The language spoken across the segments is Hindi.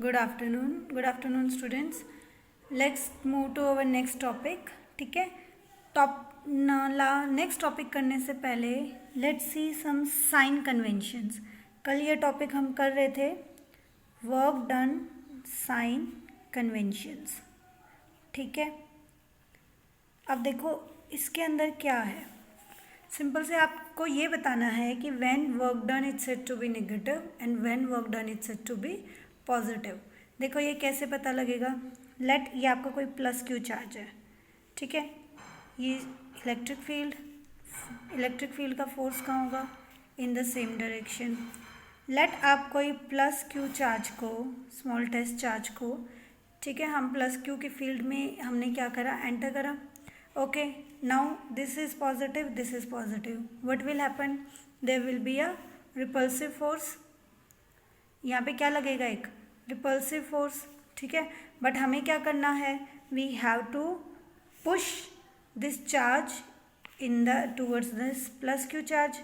Good afternoon students. Let's move to our next topic. ठीक है, नेक्स्ट टॉपिक करने से पहले let's see some sign conventions. कल ये टॉपिक हम कर रहे थे वर्क डन साइन कन्वेंशंस. ठीक है, अब देखो इसके अंदर क्या है. सिंपल से आपको ये बताना है कि when work done it's said to be negative and when work done it's said to be positive. देखो ये कैसे पता लगेगा. ये आपका कोई प्लस क्यू चार्ज है. ठीक है, ये इलेक्ट्रिक फील्ड का फोर्स कहाँ होगा, इन द सेम डायरेक्शन. आप कोई प्लस क्यू चार्ज को, स्मॉल टेस्ट चार्ज को, ठीक है, हम प्लस क्यू की फील्ड में हमने क्या करा, एंटर करा. Okay, now this is positive, what will happen, there will be a repulsive force. यहाँ पे क्या लगेगा, एक रिपल्सिव फोर्स. ठीक है, बट हमें क्या करना है, we have to push this charge in the towards this plus q charge.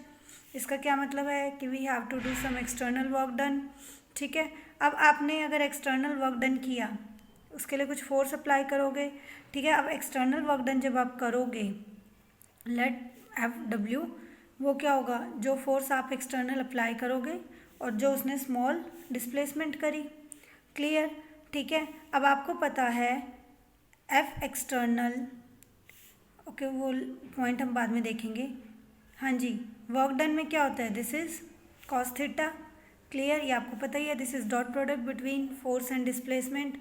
इसका क्या मतलब है कि we have to do some external work done. ठीक है, अब आपने अगर एक्सटर्नल वर्क डन किया, उसके लिए कुछ फोर्स अप्लाई करोगे. ठीक है, अब एक्सटर्नल वर्क डन जब आप करोगे, लेट F W, वो क्या होगा, जो फोर्स आप एक्सटर्नल अप्लाई करोगे और जो उसने स्मॉल डिस्प्लेसमेंट करी. क्लियर. ठीक है, अब आपको पता है F एक्सटर्नल, ओके, वो पॉइंट हम बाद में देखेंगे. हाँ जी, वर्क डन में क्या होता है, this is cos theta. Clear, ये आपको पता ही है. This is dot product between force and displacement.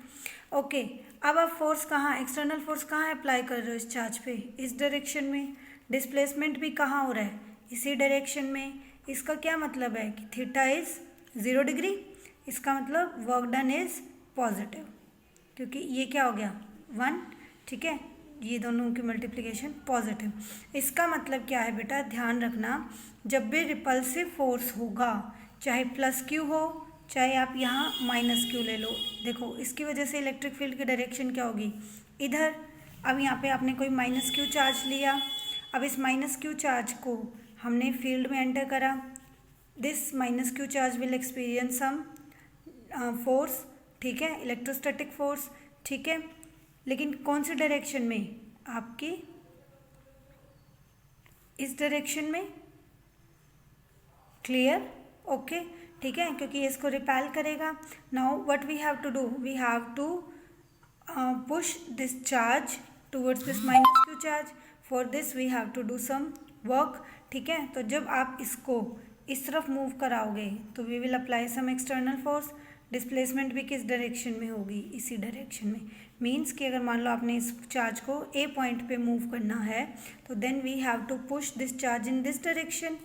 Okay, अब आप फोर्स कहाँ, एक्सटर्नल फोर्स कहाँ अप्लाई कर रहे हो इस चार्ज पे, इस डायरेक्शन में. डिस्प्लेसमेंट भी कहाँ हो रहा है, इसी डायरेक्शन में. इसका क्या मतलब है कि थीटा इज 0 डिग्री. इसका मतलब वर्क डन इज पॉजिटिव, क्योंकि ये क्या हो गया 1. ठीक है, ये दोनों की मल्टीप्लिकेशन पॉजिटिव. इसका मतलब क्या है बेटा, ध्यान रखना, जब भी रिपल्सिव फोर्स होगा, चाहे प्लस क्यू हो, चाहे आप यहाँ माइनस क्यू ले लो. देखो इसकी वजह से इलेक्ट्रिक फील्ड की डायरेक्शन क्या होगी, इधर. अब यहाँ पे आपने कोई माइनस क्यू चार्ज लिया. अब इस माइनस क्यू चार्ज को हमने फील्ड में एंटर करा. This minus q charge will experience some force. ठीक है, इलेक्ट्रोस्टैटिक फोर्स. ठीक है, लेकिन कौन सी डायरेक्शन में, आपकी इस डायरेक्शन में. क्लियर. ओके, ठीक है, क्योंकि ये इसको रिपेल करेगा. Now what we have to do, we have to push this charge towards this minus q charge. For this we have to do some work. ठीक है, तो जब आप इसको इस तरफ मूव कराओगे तो we will apply some external force. Displacement भी किस डायरेक्शन में होगी, इसी डायरेक्शन में. मीन्स कि अगर मान लो आपने इस चार्ज को ए पॉइंट पे मूव करना है, तो then we have to push this charge in this direction.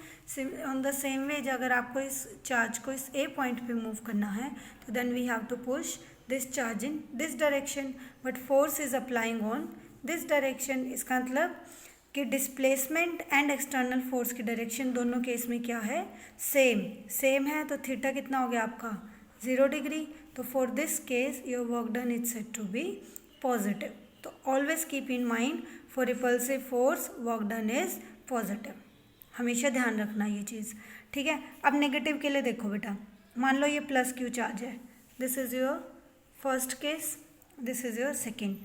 On the same way, अगर आपको इस चार्ज को इस ए पॉइंट पे मूव करना है, तो then we have to push this charge in this direction. But force is applying on this direction. इसका मतलब कि डिस्प्लेसमेंट एंड एक्सटर्नल फोर्स की डायरेक्शन दोनों केस में क्या है, सेम है. तो थीटा कितना हो गया आपका, 0 डिग्री. तो for this case your work done is said to be positive. तो always keep in mind, for repulsive force work done is positive. हमेशा ध्यान रखना ये चीज़. ठीक है, अब नेगेटिव के लिए देखो बेटा, मान लो ये प्लस क्यू चार्ज है. This is your first case, this is your second.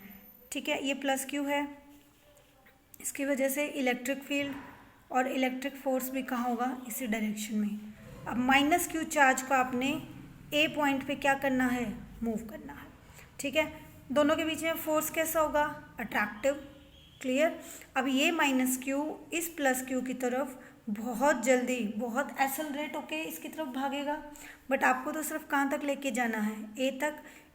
ठीक है, ये प्लस क्यू है. इसकी वजह से इलेक्ट्रिक फील्ड और इलेक्ट्रिक फोर्स भी कहाँ होगा, इसी डायरेक्शन में. अब माइनस क्यू चार्ज को आपने ए पॉइंट पे क्या करना है, मूव करना है. ठीक है, दोनों के बीच में फोर्स कैसा होगा, अट्रैक्टिव. क्लियर. अब ये माइनस क्यू इस प्लस क्यू की तरफ बहुत जल्दी, बहुत एक्सेलरेट होके इसकी तरफ भागेगा. बट आपको तो सिर्फ कहाँ तक लेके जाना है,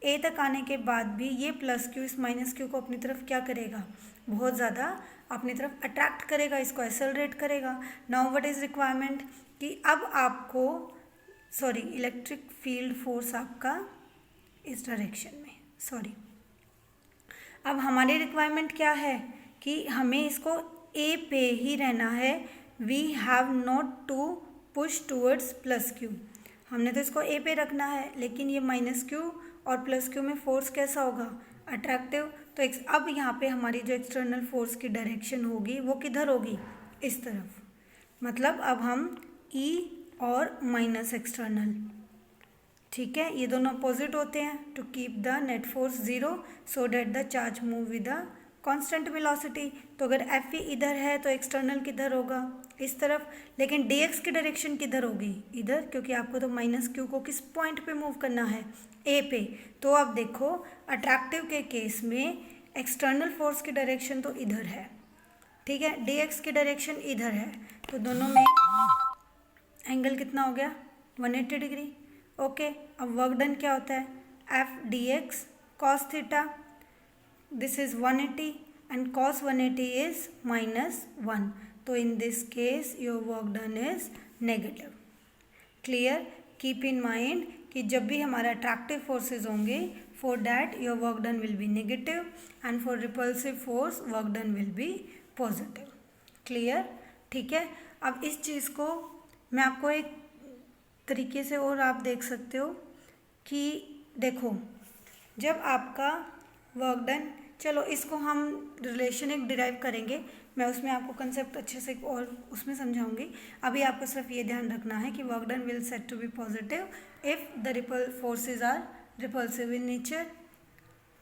ए तक आने के बाद भी ये प्लस क्यू इस माइनस क्यू को अपनी तरफ क्या करेगा, बहुत ज़्यादा अपनी तरफ अट्रैक्ट करेगा, इसको एक्सेलरेट करेगा. नाउ व्हाट इज़ रिक्वायरमेंट, कि अब आपको इलेक्ट्रिक फील्ड फोर्स आपका इस डायरेक्शन में. अब हमारी रिक्वायरमेंट क्या है कि हमें इसको ए पे ही रहना है. We have not to push towards plus q. हमने तो इसको ए पे रखना है, लेकिन ये माइनस क्यू और प्लस क्यू में फोर्स कैसा होगा, अट्रैक्टिव. तो अब यहाँ पे हमारी जो एक्सटर्नल फोर्स की डायरेक्शन होगी वो किधर होगी, इस तरफ. मतलब अब हम ई और माइनस एक्सटर्नल ठीक है, ये दोनों अपोजिट होते हैं। To keep the net force zero so that the charge move with the constant velocity. तो अगर एफ इधर है तो एक्सटर्नल किधर होगा, इस तरफ। लेकिन डी एक्स की डायरेक्शन किधर होगी, इधर, क्योंकि आपको तो माइनस क्यू को किस पॉइंट पे मूव करना है, ए पे। तो आप देखो अट्रैक्टिव के केस में एक्सटर्नल फोर्स की डायरेक्शन तो इधर है, ठीक है, डी एक्स की डायरेक्शन इधर है, तो दोनों में एंगल कितना हो गया, 180 डिग्री। ओके, अब वर्क डन क्या होता है, F D x cos theta, this is 180 and cos 180 is -1। तो इन this case your work done is negative. Clear, keep in mind कि जब भी हमारा अट्रैक्टिव फोर्सेज होंगे, for that your work done will be negative and for repulsive force work done will be positive. Clear, ठीक है। अब इस चीज़ को मैं आपको एक तरीके से और आप देख सकते हो कि देखो, जब आपका वर्क डन, चलो इसको हम रिलेशन एक डिराइव करेंगे, मैं उसमें आपको कंसेप्ट अच्छे से और उसमें समझाऊंगी। अभी आपको सिर्फ ये ध्यान रखना है कि work done will set to be positive if the repel forces are repulsive in nature.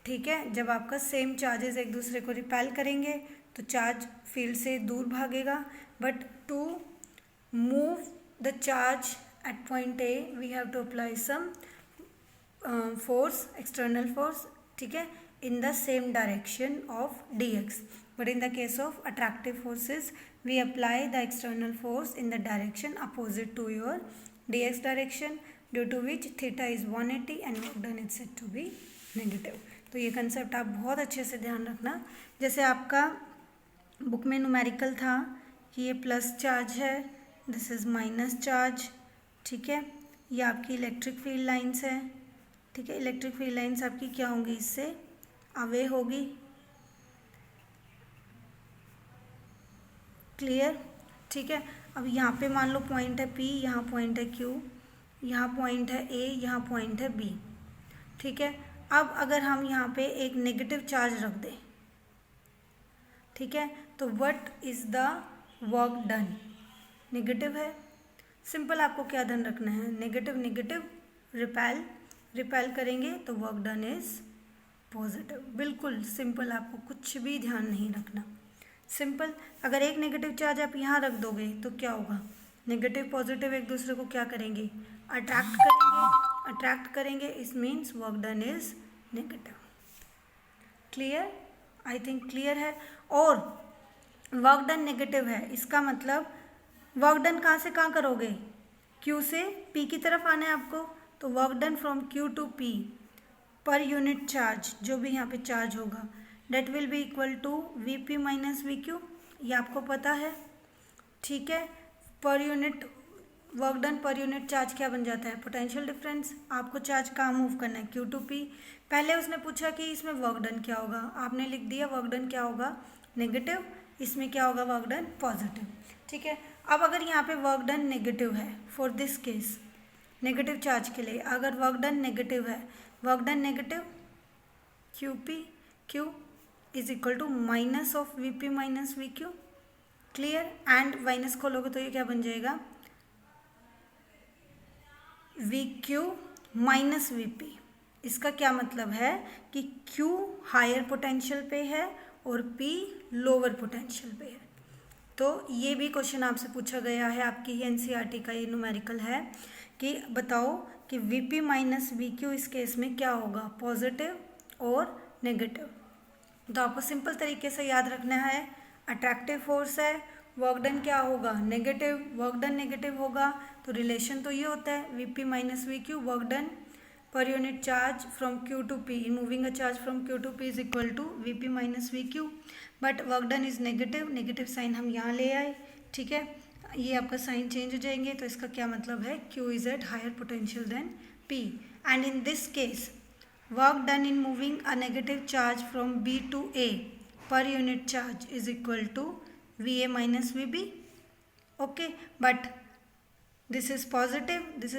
ठीक है, जब आपका सेम चार्जेस एक दूसरे को रिपेल करेंगे तो चार्ज फील्ड से दूर भागेगा, but to move the charge at point A we have to apply some force, external force, ठीक है, in the same direction of dx, but in the case of attractive forces we apply the external force in the direction opposite to your dx direction, due to which theta is 180 and work done is said to be negative। तो ये कंसेप्ट आप बहुत अच्छे से ध्यान रखना। जैसे आपका बुक में न्यूमेरिकल था कि ये प्लस चार्ज है, दिस इज माइनस चार्ज, ठीक है, ये आपकी इलेक्ट्रिक फील्ड लाइंस है, ठीक है, इलेक्ट्रिक फील्ड लाइंस आपकी क्या होंगी, इससे अवे होगी। क्लियर, ठीक है। अब यहाँ पे मान लो पॉइंट है P, यहाँ पॉइंट है Q, यहाँ पॉइंट है A, यहाँ पॉइंट है B, ठीक है। अब अगर हम यहाँ पे एक नेगेटिव चार्ज रख दें, ठीक है, तो what is the work done, negative है। सिंपल आपको क्या ध्यान रखना है, नेगेटिव नेगेटिव रिपेल, रिपेल करेंगे तो वर्क डन इज पॉजिटिव। बिल्कुल सिंपल, आपको कुछ भी ध्यान नहीं रखना, सिंपल। अगर एक नेगेटिव चार्ज आप यहाँ रख दोगे तो क्या होगा, नेगेटिव पॉजिटिव एक दूसरे को क्या करेंगे, अट्रैक्ट करेंगे, अट्रैक्ट करेंगे, इस means work done is negative. Clear, I think clear है। और वर्क डन नेगेटिव है, इसका मतलब वर्क डन कहाँ से कहाँ करोगे, Q से P की तरफ आना है आपको, तो work done from Q to P per unit charge, जो भी यहाँ पे चार्ज होगा, that will be equal to VP minus VQ, ये आपको पता है, ठीक है। Per unit work done per unit charge क्या बन जाता है, पोटेंशियल डिफरेंस। आपको चार्ज कहाँ मूव करना है, Q टू P। पहले उसने पूछा कि इसमें वर्क डन क्या होगा, आपने लिख दिया वर्क डन क्या होगा, नेगेटिव, इसमें क्या होगा, वर्क डन पॉजिटिव, ठीक है। अब अगर यहाँ पे वर्क डन नेगेटिव है, for this case negative charge के लिए अगर वर्क डन नेगेटिव है, work done negative QP, Q is equal to minus of VP minus VQ। Clear, and minus खोलोगे तो ये क्या बन जाएगा, VQ माइनस VP। इसका क्या मतलब है कि Q हायर पोटेंशियल पे है और P लोअर पोटेंशियल पे है। तो ये भी क्वेश्चन आपसे पूछा गया है, आपकी ही NCERT का ये न्यूमेरिकल है कि बताओ कि VP माइनस VQ इस केस में क्या होगा, पॉजिटिव और नेगेटिव। तो आपको सिंपल तरीके से याद रखना है, अट्रैक्टिव फोर्स है, वर्क डन क्या होगा, नेगेटिव, वर्क डन नेगेटिव होगा, तो रिलेशन तो ये होता है VP minus VQ, work done per unit charge from Q to P, moving a charge from Q to P is equal to VP minus VQ, but work done is negative, negative sign हम यहाँ ले आए, ठीक है, ये आपका साइन चेंज हो जाएंगे, तो इसका क्या मतलब है, Q is at higher potential then P, and in this case work done in moving a negative charge from B to A पर unit charge is equal to VA minus VB। Okay, but this is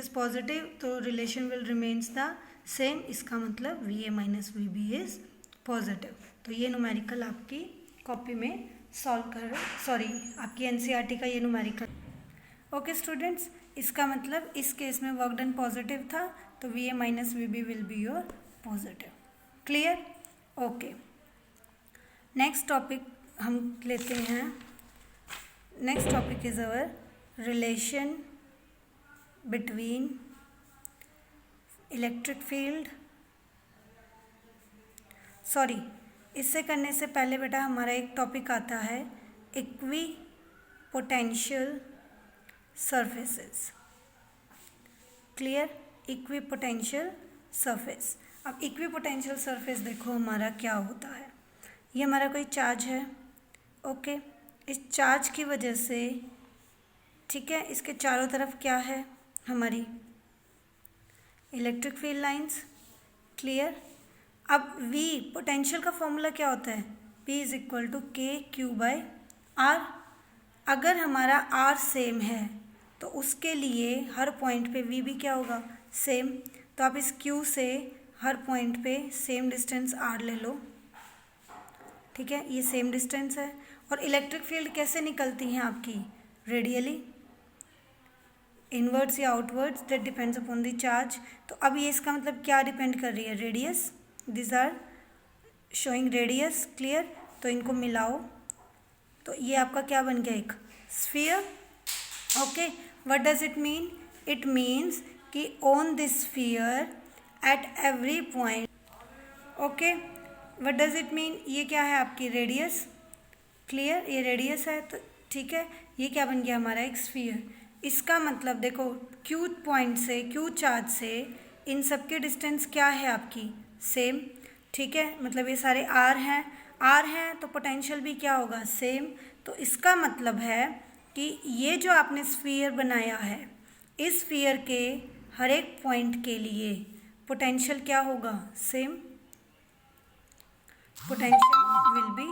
positive, तो relation will remains the same, इसका मतलब VA minus VB is positive. तो ये न्यूमेरिकल आपकी कॉपी में सॉल्व कर, सॉरी आपकी NCERT का ये न्यूमेरिकल। ओके स्टूडेंट्स, इसका मतलब इस केस में वर्क डन पॉजिटिव था, तो VA minus VB will be your positive. Clear? Okay. Next topic हम लेते हैं. Next topic is our relation between electric field. Sorry, इससे करने से पहले बेटा हमारा एक टॉपिक आता है equi potential surfaces. Clear? Equi potential surface. अब इक्वी पोटेंशियल सरफेस देखो हमारा क्या होता है. ये हमारा कोई चार्ज है. ओके, इस चार्ज की वजह से, ठीक है, इसके चारों तरफ क्या है हमारी इलेक्ट्रिक फील्ड लाइंस. क्लियर? अब V पोटेंशियल का फॉर्मूला क्या होता है? P is equal to KQ/R. अगर हमारा R सेम है तो उसके लिए हर पॉइंट पे V भी क्या होगा? सेम. तो आप इस Q से हर पॉइंट पे सेम डिस्टेंस R ले लो. ठीक है, ये सेम डिस्टेंस है. और इलेक्ट्रिक फील्ड कैसे निकलती हैं आपकी? रेडियली, इनवर्ड्स या outwards, that depends upon the charge. तो अब ये इसका मतलब क्या डिपेंड कर रही है? Radius. This are showing radius. Clear? तो इनको मिलाओ तो ये आपका क्या बन गया? एक sphere. Okay, what does it mean? It means कि on this sphere at every point. Okay, what does it mean? ये क्या है आपकी? रेडियस. क्लियर? ये रेडियस है. तो ठीक है, ये क्या बन गया हमारा? एक स्फीयर. इसका मतलब देखो, क्यू पॉइंट से, क्यू चार्ज से इन सब के डिस्टेंस क्या है आपकी? सेम. ठीक है, मतलब ये सारे R हैं तो पोटेंशियल भी क्या होगा? सेम. तो इसका मतलब है कि ये जो आपने स्फीयर बनाया है, इस स्फीयर के हर एक पॉइंट के लिए पोटेंशियल क्या होगा? Same. Potential will be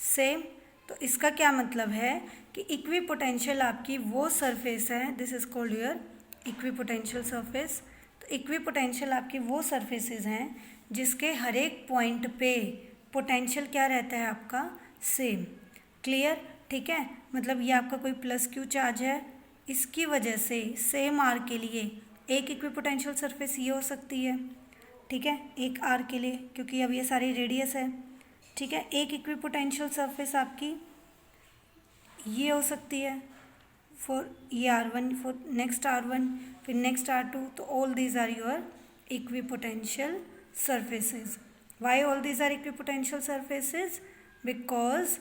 same. तो इसका क्या मतलब है कि इक्वी पोटेंशियल आपकी वो सरफेस है, this is called your equi potential surface. तो इक्वी पोटेंशियल आपकी वो सरफेसेस हैं जिसके हर एक पॉइंट पे पोटेंशियल क्या रहता है आपका? सेम. क्लियर? ठीक है, मतलब ये आपका कोई प्लस क्यू चार्ज है, इसकी वजह से सेम R के लिए एक इक्वी पोटेंशियल सरफेस ये हो सकती है. ठीक है, एक R के लिए, क्योंकि अब ये सारी रेडियस है. ठीक है, एक इक्वी पोटेंशियल सरफेस आपकी ये हो सकती है फॉर ये R1, फॉर नेक्स्ट R1, फिर नेक्स्ट R2. तो all these are your equipotential surfaces. Why all these are equipotential surfaces? Because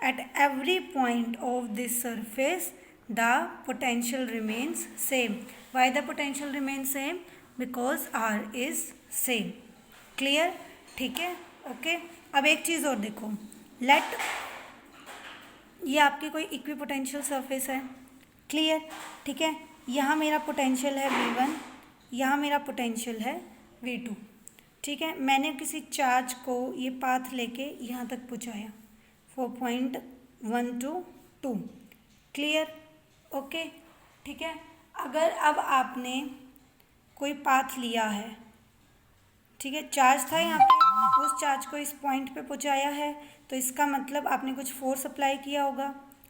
at every point of this surface the potential remains same. Why the potential remains same? Because R is same. Clear? ठीक है. ओके, अब एक चीज़ और देखो. लेट ये आपकी कोई इक्विपोटेंशियल सरफेस है. क्लियर? ठीक है, यहाँ मेरा पोटेंशियल है V1, यहाँ मेरा पोटेंशियल है V2. ठीक है, मैंने किसी चार्ज को ये पाथ लेके यहाँ तक पहुँचाया 4.122. क्लियर? ओके, ठीक है. अगर अब आपने कोई पाथ लिया है, ठीक है, चार्ज था यहाँ पे, उस चार्ज को इस पॉइंट पे पहुँचाया है, तो इसका मतलब आपने कुछ फोर्स अप्लाई किया होगा.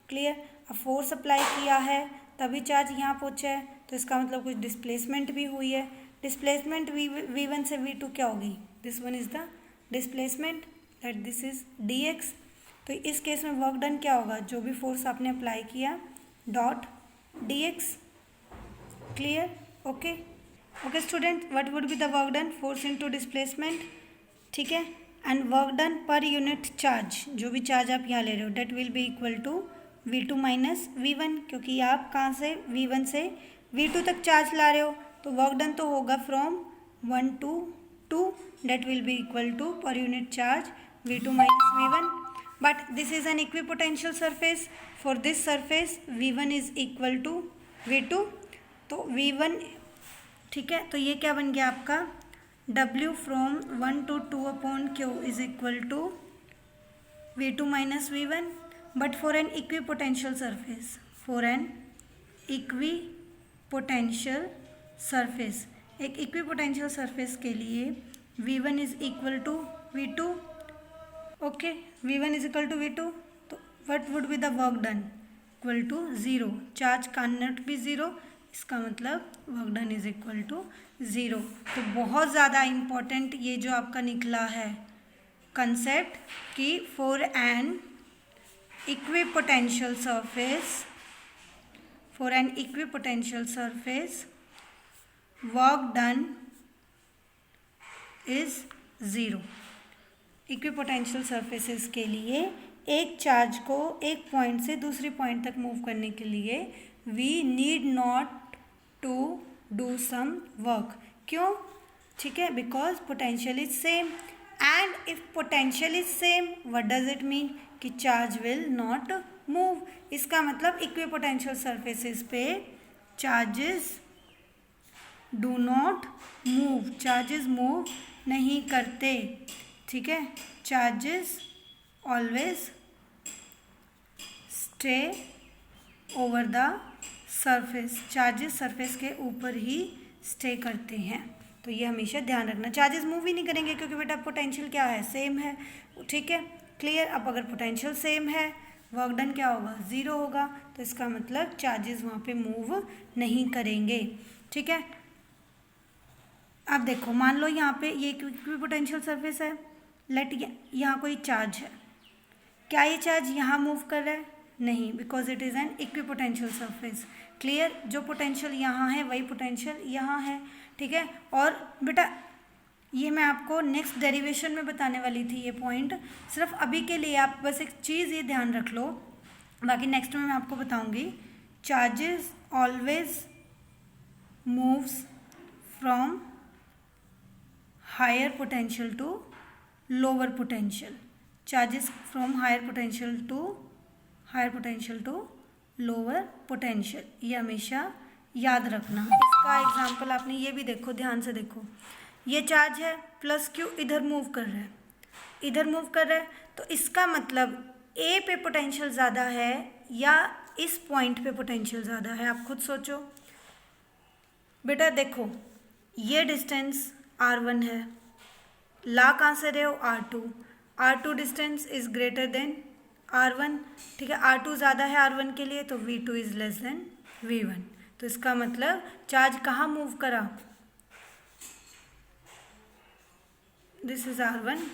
क्लियर? अब फोर्स अप्लाई किया है तभी चार्ज यहाँ पहुँचा है, तो इसका मतलब कुछ डिस्प्लेसमेंट भी हुई है. डिस्प्लेसमेंट V1 से V2 क्या होगी? This one is the displacement, that this is dx. तो इस केस में वर्क डन क्या होगा? जो भी फोर्स आपने अप्लाई किया dot dx. Clear? Okay. Okay student, what would be the work done? Force into displacement. ठीक है, and work done per unit charge, जो भी चार्ज आप यहाँ ले रहे हो, that will be equal to V2 minus V1, क्योंकि आप कहाँ से V1 से V2 तक चार्ज ला रहे हो, तो वर्क डन तो होगा from 1 to 2, that will be equal to per unit charge V2 minus V1. But this is an equipotential surface. For this surface V1 is equal to V2. तो V1, ठीक है, तो ये क्या बन गया आपका? W from 1 to 2 upon Q is equal to V2 minus V1. But for an equipotential surface, for an equipotential surface, एक इक्विपोटेंशियल सरफेस के लिए V1 is equal to V2. Okay, V1 is equal to V2. तो what would be the work done? Equal to 0. Charge can not be 0, इसका मतलब work done is equal to 0। तो बहुत ज़्यादा इम्पॉर्टेंट ये जो आपका निकला है कंसेप्ट कि for an equipotential surface work done is 0। Equipotential surfaces के लिए एक चार्ज को एक पॉइंट से दूसरी पॉइंट तक मूव करने के लिए we need not to do some work. क्यों? ठीक है, because potential is same and if potential is same what does it mean कि चार्ज विल नॉट मूव। इसका मतलब इक्विपोटेंशियल सरफेसेस पे charges do not move, charges move नहीं करते। ठीक है, charges always stay over the surface, charges surface के ऊपर ही स्टे करते हैं। तो ये हमेशा ध्यान रखना, चार्जेस मूव ही नहीं करेंगे क्योंकि बेटा पोटेंशियल क्या है, सेम है। ठीक है, क्लियर। अब अगर पोटेंशियल सेम है वर्क डन क्या होगा, 0 होगा। तो इसका मतलब चार्जेस वहाँ पे मूव नहीं करेंगे। ठीक है, अब देखो मान लो यहाँ पे ये इक्विपोटेंशियल सरफेस है, लेट यहाँ कोई चार्ज है, क्या ये चार्ज यहाँ मूव कर रहा है? नहीं, because it is an equipotential surface. Clear, जो पोटेंशियल यहाँ है वही पोटेंशियल यहाँ है। ठीक है, और बेटा ये मैं आपको नेक्स्ट डेरिवेशन में बताने वाली थी, ये पॉइंट सिर्फ अभी के लिए आप बस एक चीज़ ये ध्यान रख लो, बाकी नेक्स्ट में मैं आपको बताऊंगी। Charges always moves from higher potential to lower potential, charges from higher potential to lower potential, ये हमेशा याद रखना। इसका एग्जांपल आपने ये भी देखो, ध्यान से देखो, ये चार्ज है प्लस क्यू इधर मूव कर रहा है, तो इसका मतलब ए पे पोटेंशियल ज़्यादा है या इस पॉइंट पे पोटेंशियल ज़्यादा है, आप खुद सोचो। बेटा देखो ये डिस्टेंस r1 है, ला कहाँ से रहे हो, r2 distance is greater than r1। ठीक है, r2 ज़्यादा है r1 के लिए, तो v2 is less than v1। तो इसका मतलब चार्ज कहाँ मूव करा, दिस इज r1।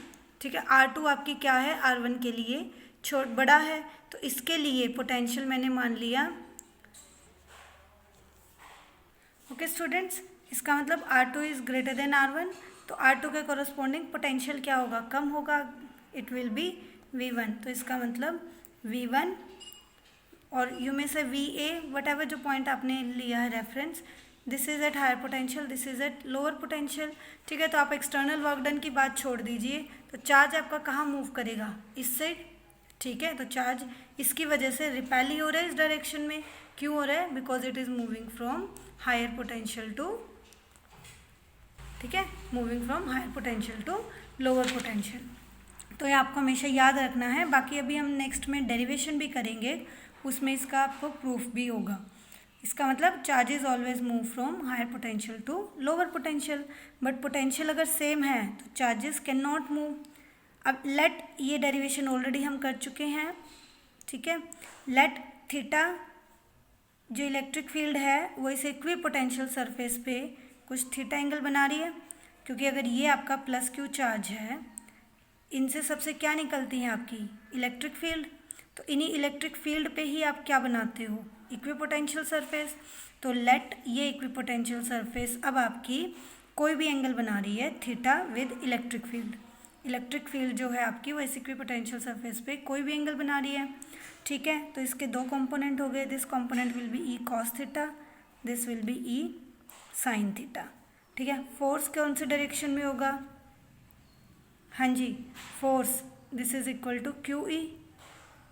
ठीक है, r2 आपकी क्या है, r1 के लिए बड़ा है, तो इसके लिए पोटेंशियल मैंने मान लिया। ओके स्टूडेंट्स, इसका मतलब r2 is greater than r1, तो r2 के कॉरस्पॉन्डिंग पोटेंशियल क्या होगा, कम होगा, इट विल बी v1। तो इसका मतलब v1 और यू में से va वट एवर जो पॉइंट आपने लिया है reference, this is at higher potential, this is at lower potential. ठीक है, तो आप एक्सटर्नल वर्क डन की बात छोड़ दीजिए, तो चार्ज आपका कहाँ मूव करेगा, इस साइड। ठीक है, तो चार्ज इसकी वजह से रिपेल ही हो रहा है इस डायरेक्शन में। क्यों हो रहा है, because it is moving from higher potential to, ठीक है, moving from higher potential to lower potential. तो ये आपको हमेशा याद रखना है। बाकी अभी हम नेक्स्ट में डेरिवेशन भी करेंगे, उसमें इसका आपको प्रूफ भी होगा। इसका मतलब charges always move from higher potential to lower potential, but potential अगर सेम है तो चार्जेस कैन नॉट मूव। अब लेट, ये डेरिवेशन ऑलरेडी हम कर चुके हैं। ठीक है, लेट थीटा जो इलेक्ट्रिक फील्ड है वो इस इक्विपोटेंशियल सरफेस पे कुछ थीटा एंगल बना रही है, क्योंकि अगर ये आपका प्लस क्यू चार्ज है, इनसे सबसे क्या निकलती है आपकी इलेक्ट्रिक फील्ड, तो इन्हीं इलेक्ट्रिक फील्ड पे ही आप क्या बनाते हो, इक्विपोटेंशियल सरफेस। तो लेट ये इक्विपोटेंशियल सरफेस अब आपकी कोई भी एंगल बना रही है theta with electric field. Electric field जो है आपकी वो इस इक्विपोटेंशियल सरफेस पे कोई भी एंगल बना रही है। ठीक है, तो इसके दो कंपोनेंट हो गए, this component will be E cos theta, this will be E sine theta. ठीक है, फोर्स कौन से डायरेक्शन में होगा, हाँ जी force, this is equal to Q E,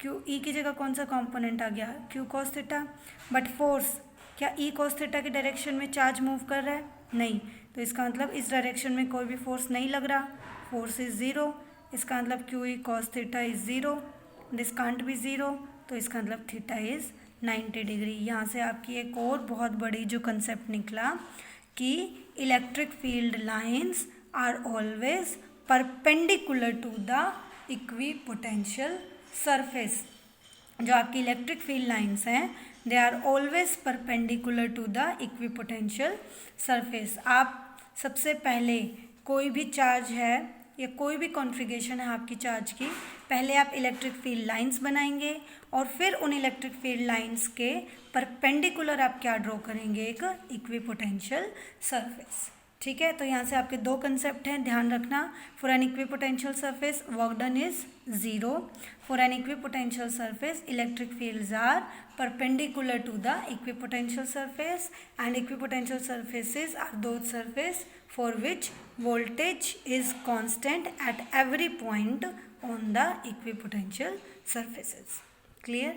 Q E की जगह कौन सा कंपोनेंट आ गया, Q cos theta. But force क्या ई कॉस थीटा के डायरेक्शन में चार्ज मूव कर रहा है, नहीं, तो इसका मतलब इस डायरेक्शन में कोई भी फोर्स नहीं लग रहा, फोर्स इज ज़ीरो। इसका मतलब Q E cos theta is zero, this can't be zero, तो इसका मतलब थीटा इज़ 90 डिग्री। यहाँ से आपकी एक और बहुत बड़ी जो कंसेप्ट निकला कि electric field lines are always perpendicular to the equipotential surface. जो आपकी इलेक्ट्रिक फील्ड लाइंस हैं they are always perpendicular to the equipotential surface. आप सबसे पहले कोई भी चार्ज है या कोई भी कॉन्फ़िगरेशन है आपकी चार्ज की, पहले आप इलेक्ट्रिक फील्ड लाइंस बनाएंगे और फिर उन इलेक्ट्रिक फील्ड लाइंस के परपेंडिकुलर आप क्या ड्रॉ करेंगे, एक इक्विपोटेंशियल सरफेस। ठीक है, तो यहाँ से आपके दो कंसेप्ट हैं, ध्यान रखना। For an equipotential surface work done is 0। For an equipotential surface electric fields are perpendicular to the equipotential surface, and equipotential surfaces are those surface for which voltage is constant at every point on the equipotential surfaces. Clear?